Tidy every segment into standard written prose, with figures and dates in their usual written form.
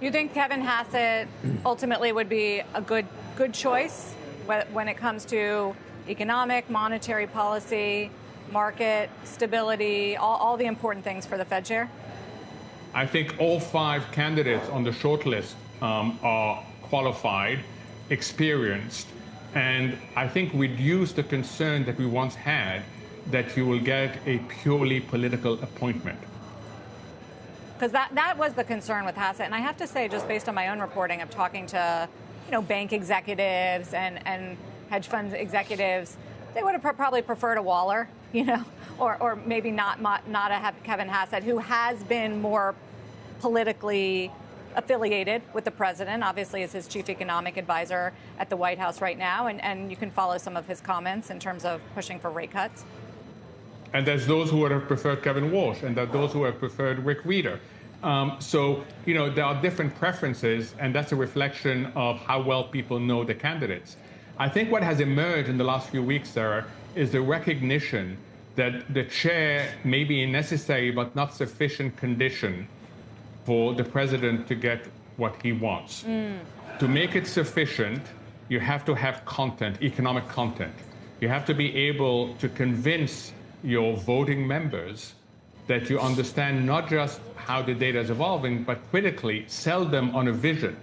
You think Kevin Hassett ultimately would be a good choice when it comes to economic, monetary policy, market stability, all the important things for the Fed chair? I think all 5 candidates on the shortlist are qualified, experienced, and I think reduce the concern that we once had that you will get a purely political appointment. Because that was the concern with Hassett. And I have to say, just based on my own reporting of talking to, bank executives and hedge fund executives, they would have probably preferred a Waller, or maybe not a Kevin Hassett, who has been more politically affiliated with the president, obviously as his chief economic advisor at the White House right now. And you can follow some of his comments in terms of pushing for rate cuts. And there's those who would have preferred Kevin Walsh, and there are those who have preferred Rick Reeder. So, there are different preferences, and that's a reflection of how well people know the candidates. I think what has emerged in the last few weeks, Sarah, is the recognition that the chair may be a necessary but not sufficient condition for the president to get what he wants. To make it sufficient, you have to have content, economic content. You have to be able to convince your voting members that you understand not just how the data is evolving, but critically sell them on a vision.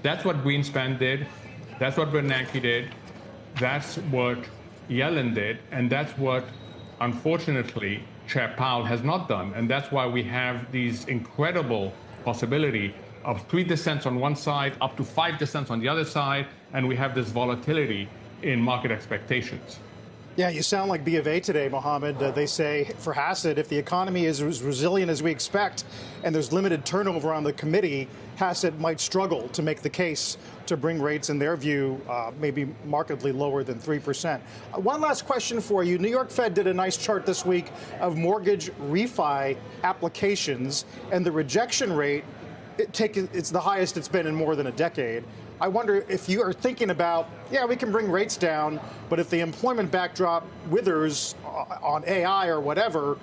That's what Greenspan did. That's what Bernanke did. That's what Yellen did. And that's what, unfortunately, Chair Powell has not done. And that's why we have these incredible possibility of 3 dissents on one side, up to 5 dissents on the other side. And we have this volatility in market expectations. Yeah, you sound like B of A today, Mohamed. They say for Hassett, if the economy is as resilient as we expect and there's limited turnover on the committee, Hassett might struggle to make the case to bring rates, in their view, maybe markedly lower than 3%. One last question for you. New York Fed did a nice chart this week of mortgage refi applications, and the rejection rate, it's the highest it's been in more than a decade. I wonder if you are thinking about, we can bring rates down, but if the employment backdrop withers on AI or whatever,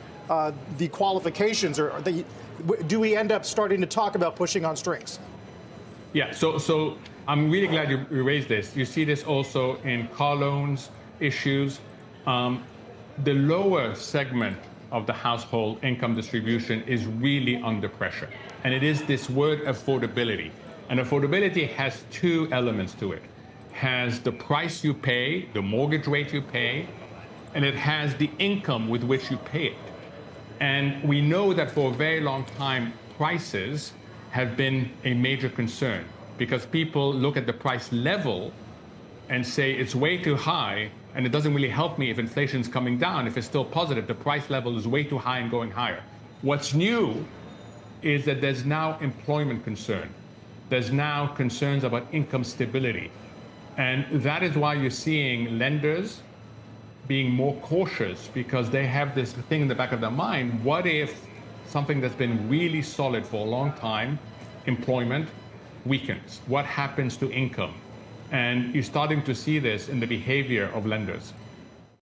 the qualifications, do we end up starting to talk about pushing on strings? Yeah, so I'm really glad you raised this. You see this also in car loans issues. The lower segment of the household income distribution is really under pressure. And it is this word affordability. And affordability has 2 elements to it. It has the price you pay, the mortgage rate you pay, and it has the income with which you pay it. And we know that for a very long time, prices have been a major concern because people look at the price level and say it's way too high, and it doesn't really help me if inflation's coming down. If it's still positive, the price level is way too high and going higher. What's new is that there's now employment concern. There's now concerns about income stability. And that is why you're seeing lenders being more cautious, because they have this thing in the back of their mind. What if something that's been really solid for a long time, employment, weakens? What happens to income? And you're starting to see this in the behavior of lenders.